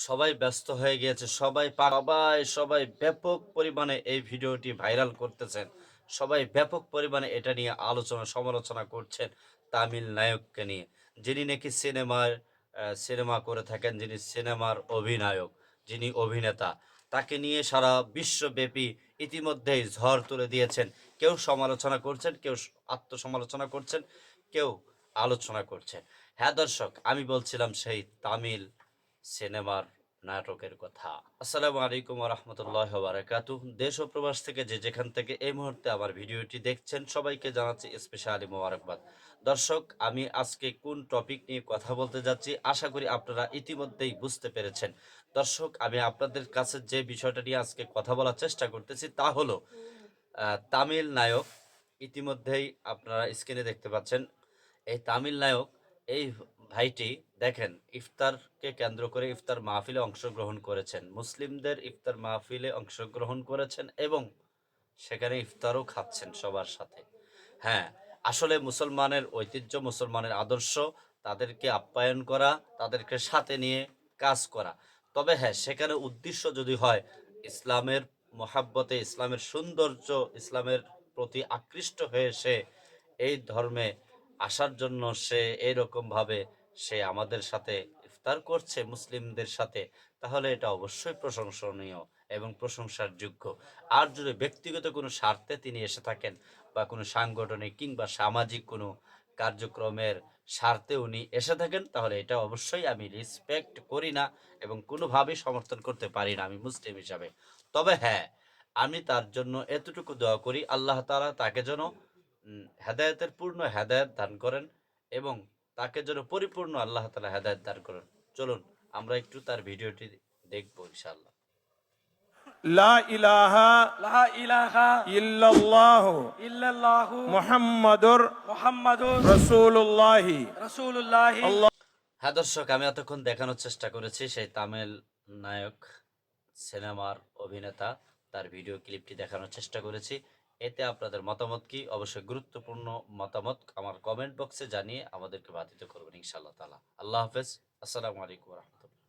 সবাই ব্যস্ত হয়ে গিয়েছে, সবাই ব্যাপক পরিমাণে এই ভিডিওটি ভাইরাল করতেছেন। সবাই ব্যাপক পরিমাণে এটা নিয়ে আলোচনা সমালোচনা করছেন তামিল নায়ককে নিয়ে। যিনি নাকি সিনেমা করে থাকেন, যিনি সিনেমার অভিনায়ক, যিনি অভিনেতা, তাকে নিয়ে সারা বিশ্বব্যাপী ইতিমধ্যেই ঝড় তুলে দিয়েছেন। কেউ সমালোচনা করছেন, কেউ আত্মসমালোচনা করছেন, কেউ আলোচনা করছেন। হ্যাঁ দর্শক, আমি বলছিলাম সেই তামিল সিনেমার নাটকের কথা। আসসালামু আলাইকুম ওয়া রাহমাতুল্লাহি ওয়া বারাকাতুহু। দেশ ও প্রবাস থেকে যে যেখান থেকে এই মুহূর্তে আমার ভিডিওটি দেখছেন, সবাইকে জানাচ্ছি স্পেশালি মোবারকবাদ। দর্শক, আমি আজকে কোন টপিক নিয়ে কথা বলতে যাচ্ছি আশা করি আপনারা ইতিমধ্যেই বুঝতে পেরেছেন। দর্শক, আমি আপনাদের কাছে যে বিষয়টা নিয়ে আজকে কথা বলার চেষ্টা করতেছি তা হলো তামিল নায়ক। ইতিমধ্যেই আপনারা স্ক্রিনে দেখতে পাচ্ছেন এই তামিল নায়ক। এই ভাইটি দেখেন, ইফতারকে কেন্দ্র করে ইফতার মাহফিলে অংশগ্রহণ করেছেন, মুসলিমদের ইফতার মাহফিলে অংশগ্রহণ করেছেন এবং সেখানে ইফতারও খাচ্ছেন সবার সাথে। হ্যাঁ, আসলে মুসলমানের ঐতিহ্য, মুসলমানের আদর্শ, তাদেরকে আপ্যায়ন করা, তাদেরকে সাথে নিয়ে কাজ করা। তবে হ্যাঁ, সেখানে উদ্দেশ্য যদি হয় ইসলামের মহাব্বতে, ইসলামের সৌন্দর্য, ইসলামের প্রতি আকৃষ্ট হয়ে সে এই ধর্মে আসার জন্য সে এইরকমভাবে সে আমাদের সাথে ইফতার করছে মুসলিমদের সাথে, তাহলে এটা অবশ্যই প্রশংসনীয় এবং প্রশংসার যোগ্য। আর যদি ব্যক্তিগত কোনো স্বার্থে তিনি এসে থাকেন বা কোনো সাংগঠনিক কিংবা সামাজিক কোনো কার্যক্রমের স্বার্থে উনি এসে থাকেন, তাহলে এটা অবশ্যই আমি রেসপেক্ট করি না এবং কোনোভাবেই সমর্থন করতে পারি না আমি মুসলিম হিসাবে। তবে হ্যাঁ, আমি তার জন্য এতটুকু দোয়া করি, আল্লাহ তাআলা তাকে যেন হেদায়েতের পূর্ণ হেদায়েত দান করেন এবং তাকে যেন পরিপূর্ণ আল্লাহ তাআলা হেদায়েত দান করেন। চলুন আমরা একটু তার ভিডিওটি দেখবো ইনশাআল্লাহ। লা ইলাহা লা ইলাহা ইল্লাল্লাহু ইল্লাল্লাহু মুহাম্মাদুর মুহাম্মাদুর রাসূলুল্লাহি। রাসূলুল্লাহ। আল্লাহ হ্যাঁ দর্শক, আমি এতক্ষণ দেখানোর চেষ্টা করেছি সেই তামিল নায়ক, সিনেমার অভিনেতা, তার ভিডিও ক্লিপটি দেখানোর চেষ্টা করেছি। এতে আপনাদের মতামত কি? অবশ্যই গুরুত্বপূর্ণ মতামত আমার কমেন্ট বক্সে জানিয়ে আমাদেরকে বাধিত করবেন ইনশাআল্লাহ তাআলা। আল্লাহ হাফেজ। আসসালামু আলাইকুম ওয়া রাহমাতুল্লাহ।